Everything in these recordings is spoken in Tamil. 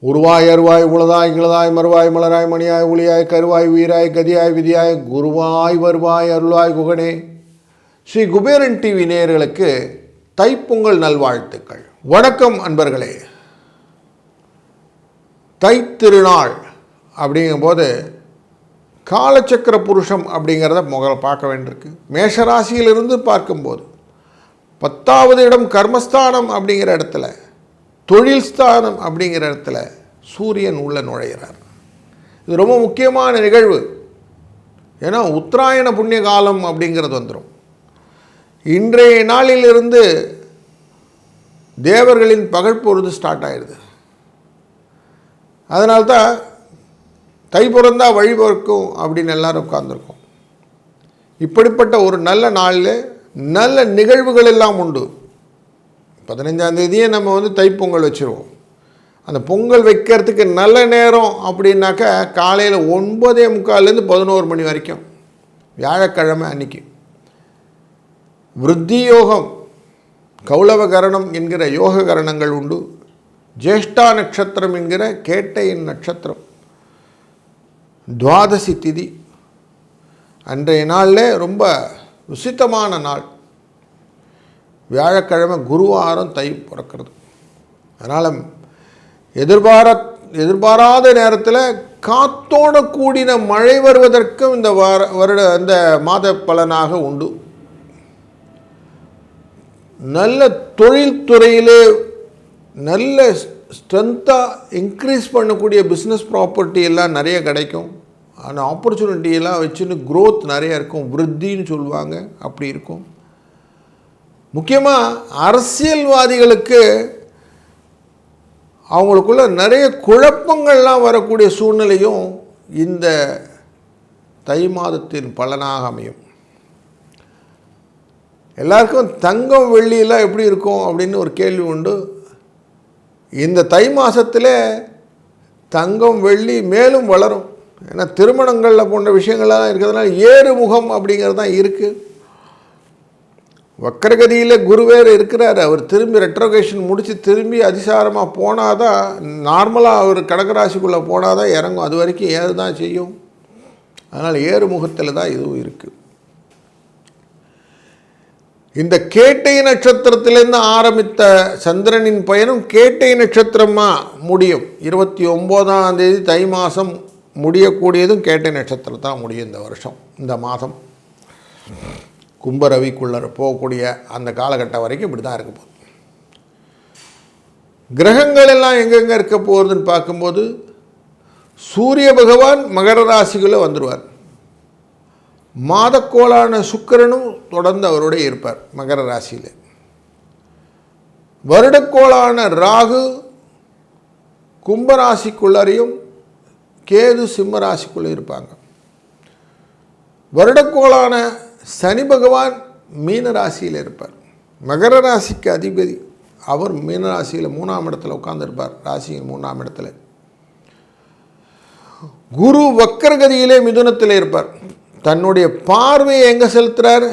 உருவாய் அருவாய் உளதாய் கிளதாய் மறுவாய் மலராய் மணியாய் ஒளியாய் கருவாய் உயிராய் கதியாய் விதியாய் குருவாய் வருவாய் அருளாய் குகனே. ஸ்ரீ குபேரன் டிவி நேயர்களுக்கு தைப்பொங்கல் நல்வாழ்த்துக்கள். வணக்கம் அன்பர்களே. தைத்திருநாள் அப்படிங்கும்போது காலச்சக்கர புருஷம் அப்படிங்கிறத முதல்ல பார்க்க வேண்டியிருக்கு. மேஷராசியிலிருந்து பார்க்கும்போது 10வது இடம் கர்மஸ்தானம் அப்படிங்கிற இடத்துல, தொழில் ஸ்தானம் அப்படிங்கிற இடத்துல சூரியன் உள்ள நுழைகிறார். இது ரொம்ப முக்கியமான நிகழ்வு. ஏன்னா உத்தராயண புண்ணிய காலம் அப்படிங்கிறது வந்துடும். இன்றைய நாளிலிருந்து தேவர்களின் பகல் பொழுது ஸ்டார்ட் ஆகிடுது. அதனால்தான் தை பிறந்தா வழி பிறக்கும் அப்படின்னு எல்லாரும் உட்கார்ந்துருக்கோம். இப்படிப்பட்ட ஒரு நல்ல நாளில் நல்ல நிகழ்வுகள் எல்லாம் உண்டு. 15ஆம் தேதியே நம்ம தைப்பொங்கல் வச்சுருவோம். அந்த பொங்கல் வைக்கிறதுக்கு நல்ல நேரம் அப்படின்னாக்கா காலையில் 9:45 11 மணி வரைக்கும், வியாழக்கிழமை அன்னைக்கு. விருத்தி யோகம், கௌளவகரணம் என்கிற யோக கரணங்கள் உண்டு. ஜேஷ்டா நட்சத்திரம் என்கிற கேட்டையின் நட்சத்திரம், துவாதசி திதி. அன்றைய நாளில் ரொம்ப விசித்தமான நாள். வியாழக்கிழமை குருவாரம் தை பிறக்கிறது. அதனால் எதிர்பாராத நேரத்தில் காத்தோடு கூடின மழை வருவதற்கும் இந்த இந்த மாத பலனாக உண்டு. நல்ல தொழில்துறையிலே நல்ல ஸ்ட்ரென்த்தாக இன்க்ரீஸ் பண்ணக்கூடிய பிஸ்னஸ் ப்ராப்பர்ட்டி எல்லாம் நிறைய கிடைக்கும். அந்த ஆப்பர்ச்சுனிட்டியெல்லாம் வச்சுன்னு க்ரோத் நிறைய இருக்கும். விருத்தின்னு சொல்லுவாங்க, அப்படி இருக்கும். முக்கியமாக அரசியல்வாதிகளுக்கு அவங்களுக்குள்ள நிறைய குழப்பங்கள்லாம் வரக்கூடிய சூழ்நிலையும் இந்த தை மாதத்தின் பலனாக அமையும். எல்லாருக்கும் தங்கம் வெள்ளியெல்லாம் எப்படி இருக்கும் அப்படின்னு ஒரு கேள்வி உண்டு. இந்த தை மாதத்தில் தங்கம் வெள்ளி மேலும் வளரும். ஏன்னா திருமணங்களில் போன்ற விஷயங்கள்லாம் இருக்கிறதுனால ஏறுமுகம் அப்படிங்கிறது தான் இருக்குது. வக்கரகதியில் குருவேர் இருக்கிறார். அவர் திரும்பி ரெட்ரோகேஷன் முடித்து திரும்பி அதிசாரமாக போனால் தான், நார்மலாக அவர் கடகராசிக்குள்ளே போனால் தான் இறங்கும். அது வரைக்கும் ஏறு தான் செய்யும். அதனால் ஏறுமுகத்தில் தான் இதுவும் இருக்குது. இந்த கேட்டை நட்சத்திரத்திலேருந்து ஆரம்பித்த சந்திரனின் பயணம் கேட்டை நட்சத்திரமாக முடியும். 29ஆம் தேதி தை மாதம் முடியக்கூடியதும் கேட்டை நட்சத்திரம் தான் முடியும். இந்த வருஷம், இந்த மாதம் கும்பரவிக்குள்ளே போகக்கூடிய அந்த காலகட்டம் வரைக்கும் இப்படி தான் இருக்க போகுது. கிரகங்கள் எல்லாம் எங்கெங்கே இருக்க போகிறதுன்னு பார்க்கும்போது, சூரிய பகவான் மகர ராசிக்குள்ளே வந்துடுவார். மாதக்கோளான சுக்கிரனும் தொடர்ந்து அவருடைய இருப்பார் மகர ராசியில். வருடக்கோளான ராகு கும்பராசிக்குள்ளரையும் கேது சிம்ம ராசிக்குள்ளே இருப்பாங்க. வருடக்கோளான சனி பகவான் மீன ராசியில் இருப்பார். மகர ராசிக்கு அதிபதி அவர் மீன ராசியில் 3ஆம் இடத்துல உட்கார்ந்துருப்பார். ராசியின் 3ஆம் இடத்துல. குரு வக்கரகதியிலே மிதுனத்தில் இருப்பார். தன்னுடைய பார்வையை எங்கே செலுத்துகிறார்?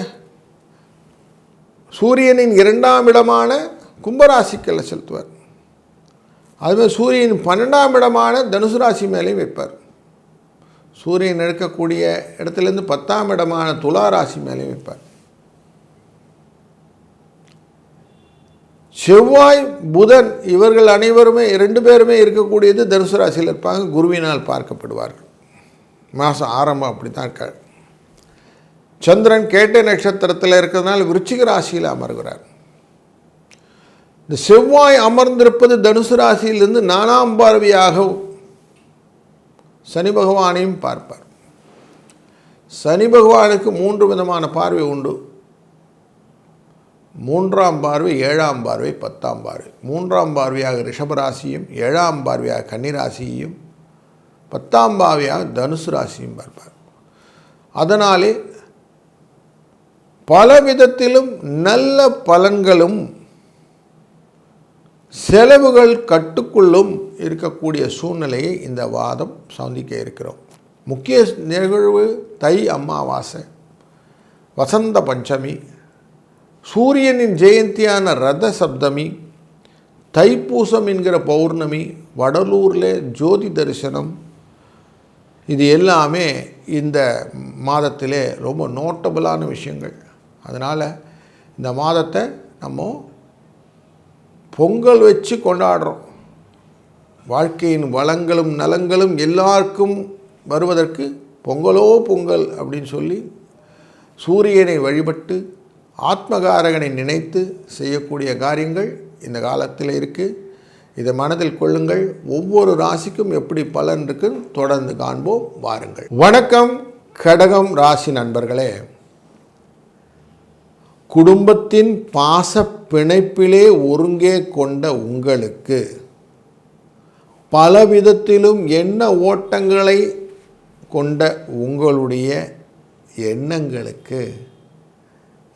சூரியனின் 2ஆம் இடமான கும்பராசிக்கல்ல செலுத்துவார். அதுமாதிரி சூரியன் 12ஆம் இடமான தனுசு ராசி மேலேயும் வைப்பார். சூரியன் எடுக்கக்கூடிய இடத்துலேருந்து 10ஆம் இடமான துலா ராசி மேலேயும் வைப்பார். செவ்வாய் புதன் இவர்கள் அனைவருமே 2 பேருமே இருக்கக்கூடியது தனுசு ராசியில் இருப்பாங்க. குருவினால் பார்க்கப்படுவார்கள். மாதம் ஆரம்பம் அப்படி தான் இருக்கார். சந்திரன் கேட்டை நட்சத்திரத்தில் இருக்கிறதுனால விருச்சிக ராசியில் அமர்கிறார். இந்த செவ்வாய் அமர்ந்திருப்பது தனுசு ராசியிலிருந்து 4ஆம் பார்வையாக சனி பகவானையும் பார்ப்பார். சனி பகவானுக்கு 3 விதமான பார்வை உண்டு. 3ஆம் பார்வை, 7ஆம் பார்வை, 10ஆம் பார்வை. 3ஆம் பார்வையாக ரிஷபராசியும், 7ஆம் பார்வையாக கன்னிராசியையும், 10ஆம் பார்வையாக தனுசு ராசியும் பார்ப்பார். அதனாலே பல விதத்திலும் நல்ல பலன்களும் செலவுகள் கட்டுக்குள்ளும் இருக்கக்கூடிய சூழ்நிலையை இந்த வாதம் சந்திக்க இருக்கிறோம். முக்கிய நிகழ்வு தை அமாவாசை, வசந்த பஞ்சமி, சூரியனின் ஜெயந்தியான ரத சப்தமி, தைப்பூசம் என்கிற பௌர்ணமி, வடலூரில் ஜோதி தரிசனம், இது எல்லாமே இந்த மாதத்திலே ரொம்ப நோட்டபுளான விஷயங்கள். அதனால் இந்த மாதத்தை நம்ம பொங்கல் வச்சு கொண்டாடுறோம். வாழ்க்கையின் வளங்களும் நலங்களும் எல்லாருக்கும் வருவதற்கு பொங்கலோ பொங்கல் அப்படின்னு சொல்லி சூரியனை வழிபட்டு ஆத்மகாரகனை நினைத்து செய்யக்கூடிய காரியங்கள் இந்த காலத்தில் இருக்குது. இதை மனதில் கொள்ளுங்கள். ஒவ்வொரு ராசிக்கும் எப்படி பலன் இருக்குன்னு தொடர்ந்து காண்போம். வாருங்கள். வணக்கம் கடகம் ராசி நண்பர்களே. குடும்பத்தின் பாச பிணைப்பிலே ஒருங்கே கொண்ட உங்களுக்கு பலவிதத்திலும் எண்ண ஓட்டங்களை கொண்ட உங்களுடைய எண்ணங்களுக்கு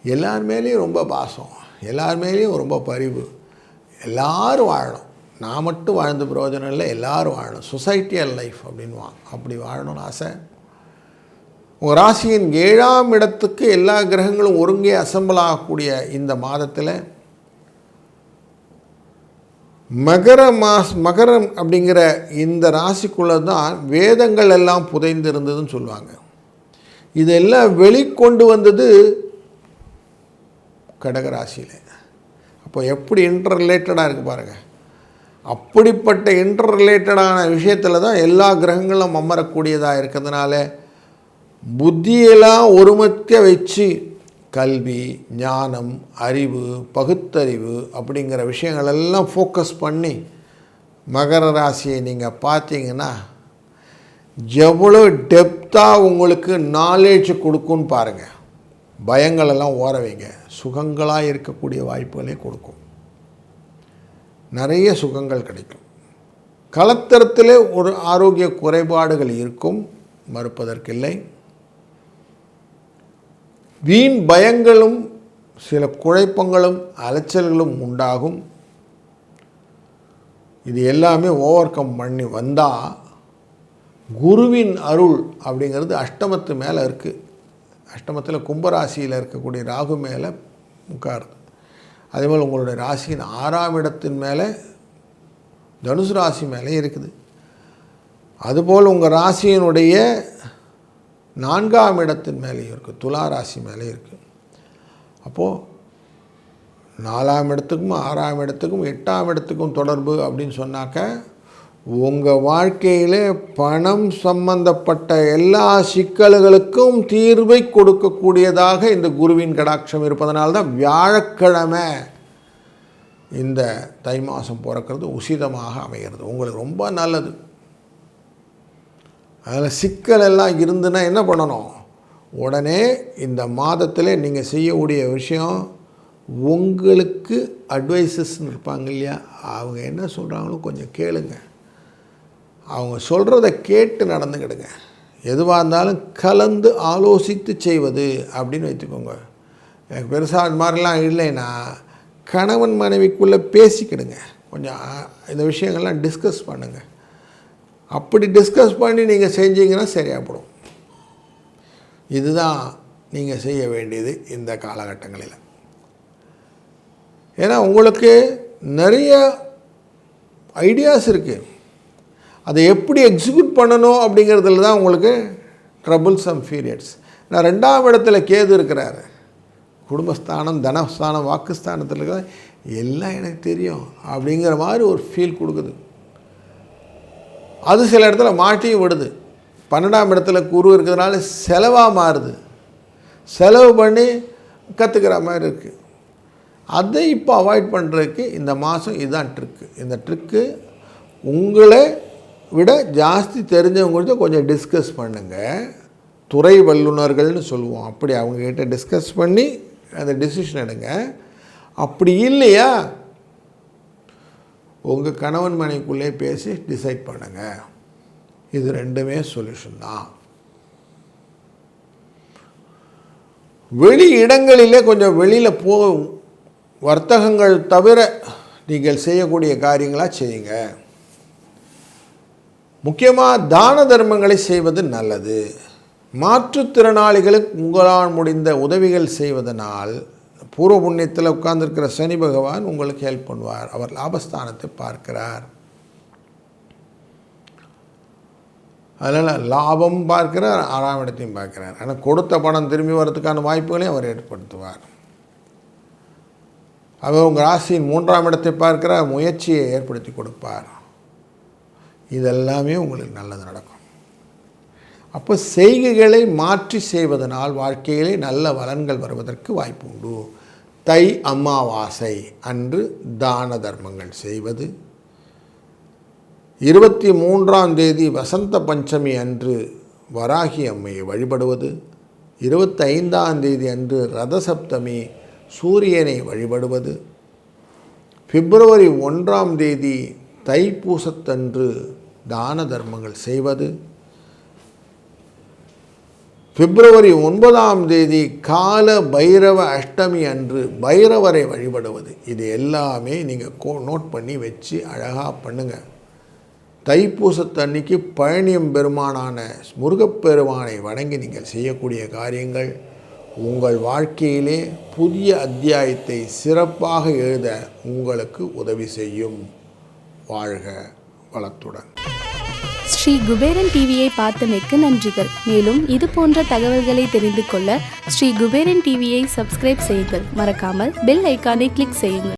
எல்லார் மேலேயும் ரொம்ப பாசம், எல்லார் மேலேயும் ரொம்ப பரிவு. எல்லோரும் வாழணும். நான் மட்டும் வாழ்ந்து பிரயோஜனம் இல்லை, எல்லோரும் வாழணும். சொசைட்டியல் லைஃப் அப்படின்வான். அப்படி வாழணும்னு ஆசை. உங்கள் ராசியின் 7ஆம் இடத்துக்கு எல்லா கிரகங்களும் ஒருங்கே அசம்பிள் ஆகக்கூடிய இந்த மாதத்தில் மகரம் அப்படிங்கிற இந்த ராசிக்குள்ளே தான் வேதங்கள் எல்லாம் புதைந்திருந்ததுன்னு சொல்லுவாங்க. இதெல்லாம் வெளிக்கொண்டு வந்தது கடகராசியில். அப்போ எப்படி இன்டர் ரிலேட்டடாக இருக்குது பாருங்கள். அப்படிப்பட்ட இன்டர் ரிலேட்டடான விஷயத்தில் தான் எல்லா கிரகங்களும் அமரக்கூடியதாக இருக்கிறதுனால புத்தியெல்லாம் ஒருமிக்க வச்சு கல்வி, ஞானம், அறிவு, பகுத்தறிவு அப்படிங்கிற விஷயங்களெல்லாம் ஃபோக்கஸ் பண்ணி மகர ராசியை நீங்கள் பார்த்தீங்கன்னா எவ்வளோ டெப்த்தாக உங்களுக்கு நாலேஜ் கொடுக்குன்னு பாருங்கள். பயங்களெல்லாம் ஓர வைங்க. சுகங்களாக இருக்கக்கூடிய வாய்ப்புகளே கொடுக்கும். நிறைய சுகங்கள் கிடைக்கும். கலத்தரத்தில் ஒரு ஆரோக்கிய குறைபாடுகள் இருக்கும், மறுப்பதற்கில்லை. வீண் பயங்களும் சில குழப்பங்களும் அலைச்சல்களும் உண்டாகும். இது எல்லாமே ஓவர் கம் பண்ணி வந்தால் குருவின் அருள் அப்படிங்கிறது அஷ்டமத்து மேலே இருக்குது. அஷ்டமத்தில் கும்பராசியில் இருக்கக்கூடிய ராகு மேலே உட்காருது. அதேபோல் உங்களுடைய ராசியின் 6ஆம் இடத்தின் மேலே தனுசு ராசி மேலே இருக்குது. அதுபோல் உங்கள் ராசியினுடைய 4ஆம் இடத்தின் மேலேயும் இருக்குது, துலா ராசி மேலே இருக்குது. அப்போது 4ஆம் இடத்துக்கும் 6ஆம் இடத்துக்கும் 8ஆம் இடத்துக்கும் தொடர்பு அப்படின்னு சொன்னாக்க உங்கள் வாழ்க்கையில் பணம் சம்பந்தப்பட்ட எல்லா சிக்கல்களுக்கும் தீர்வை கொடுக்கக்கூடியதாக இந்த குருவின் கடாட்சம் இருப்பதனால்தான் வியாழக்கிழமை இந்த தை மாதம் பிறக்கிறது உசிதமாக அமைகிறது. உங்களுக்கு ரொம்ப நல்லது. அதில் சிக்கல் எல்லாம் இருந்துன்னா என்ன பண்ணணும்? உடனே இந்த மாதத்தில் நீங்கள் செய்யக்கூடிய விஷயம், உங்களுக்கு அட்வைசஸ்ன்னு இருப்பாங்க இல்லையா, அவங்க என்ன சொல்கிறாங்களோ கொஞ்சம் கேளுங்க. அவங்க சொல்கிறத கேட்டு நடந்துக்கிடுங்க. எதுவாக இருந்தாலும் கலந்து ஆலோசித்து செய்வது அப்படின்னு வைத்துக்கோங்க. எனக்கு பெருசாக அது மாதிரிலாம் இல்லைன்னா கணவன் மனைவிக்குள்ளே பேசிக்கிடுங்க. கொஞ்சம் இந்த விஷயங்கள்லாம் டிஸ்கஸ் பண்ணுங்கள். அப்படி டிஸ்கஸ் பண்ணி நீங்கள் செஞ்சீங்கன்னா சரியாகப்படும். இதுதான் நீங்கள் செய்ய வேண்டியது இந்த காலகட்டங்களில். ஏன்னா உங்களுக்கு நிறைய ஐடியாஸ் இருக்குது. அதை எப்படி எக்ஸிக்யூட் பண்ணணும் அப்படிங்கிறதுல தான் உங்களுக்கு ட்ரபுள்சம் பீரியட்ஸ். நான் 2ஆம் இடத்துல கேது இருக்கிறாரு. குடும்பஸ்தானம், தனஸ்தானம், வாக்குஸ்தானத்தில் இருக்கிற எல்லாம் எனக்கு தெரியும் அப்படிங்கிற மாதிரி ஒரு ஃபீல் கொடுக்குது. அது சில இடத்துல மாட்டியும் விடுது. 12ஆம் இடத்துல குரு இருக்கிறதுனால செலவாக மாறுது. செலவு பண்ணி கற்றுக்கிற மாதிரி இருக்குது. அதை இப்போ அவாய்ட் பண்ணுறதுக்கு இந்த மாதம் இதுதான் ட்ரிக்கு. இந்த ட்ரிக்கு உங்களை விட ஜாஸ்தி தெரிஞ்சவங்கள்ட்ட கொஞ்சம் டிஸ்கஸ் பண்ணுங்கள். துறை வல்லுநர்கள்னு சொல்லுவோம். அப்படி அவங்கக்கிட்ட டிஸ்கஸ் பண்ணி அந்த டிசிஷன் எடுங்க. அப்படி இல்லையா உங்கள் கணவன் மனைவிக்குள்ளே பேசி டிசைட் பண்ணுங்கள். இது ரெண்டுமே சொல்யூஷன் தான். வெளி இடங்களிலே கொஞ்சம் வெளியில் வர்த்தகங்கள் தவிர நீங்கள் செய்யக்கூடிய காரியங்களாக செய்யுங்க. முக்கியமாக தான தர்மங்களை செய்வது நல்லது. மாற்றுத்திறனாளிகளுக்கு உங்களால் முடிந்த உதவிகள் செய்வதனால் பூர்வ புண்ணியத்தில் உட்கார்ந்துருக்கிற சனி பகவான் உங்களுக்கு ஹெல்ப் பண்ணுவார். அவர் லாபஸ்தானத்தை பார்க்கிறார். அதனால் லாபம் பார்க்கிறார், 6ஆம் இடத்தையும் பார்க்கிறார். ஆனால் கொடுத்த பணம் திரும்பி வரதுக்கான வாய்ப்புகளையும் அவர் ஏற்படுத்துவார். அவர் உங்கள் ராசியின் 3ஆம் இடத்தை பார்க்கிறார், முயற்சியை ஏற்படுத்தி கொடுப்பார். இதெல்லாமே உங்களுக்கு நல்லது நடக்கும். அப்போ செய்கைகளை மாற்றி செய்வதனால் வாழ்க்கையிலே நல்ல பலன்கள் வருவதற்கு வாய்ப்பு உண்டு. தை அமாவாசை அன்று தான தர்மங்கள் செய்வது, 23ஆம் தேதி வசந்த பஞ்சமி அன்று வராகி அம்மையை வழிபடுவது, 25ஆம் தேதி அன்று ரதசப்தமி சூரியனை வழிபடுவது, பிப்ரவரி 1ஆம் தேதி தைப்பூசத்தன்று தான தர்மங்கள் செய்வது, பிப்ரவரி 9ஆம் தேதி கால பைரவ அஷ்டமி அன்று பைரவரை வழிபடுவது. இது எல்லாமே நீங்கள் நோட் பண்ணி வச்சு அழகாக பண்ணுங்கள். தைப்பூசத்தன்னைக்கு பழனியம் பெருமானான முருகப்பெருமானை வணங்கி நீங்கள் செய்யக்கூடிய காரியங்கள் உங்கள் வாழ்க்கையிலே புதிய அத்தியாயத்தை சிறப்பாக எழுத உங்களுக்கு உதவி செய்யும். வாழ்க வளத்துடன். ஸ்ரீ குபேரன் டிவியை பார்த்தமைக்கு நன்றிகள். மேலும் இது போன்ற தகவல்களை தெரிந்து கொள்ள ஸ்ரீ குபேரன் டிவியை சப்ஸ்கிரைப் செய்யுங்கள். மறக்காமல் பெல் ஐக்கானை கிளிக் செய்யுங்கள்.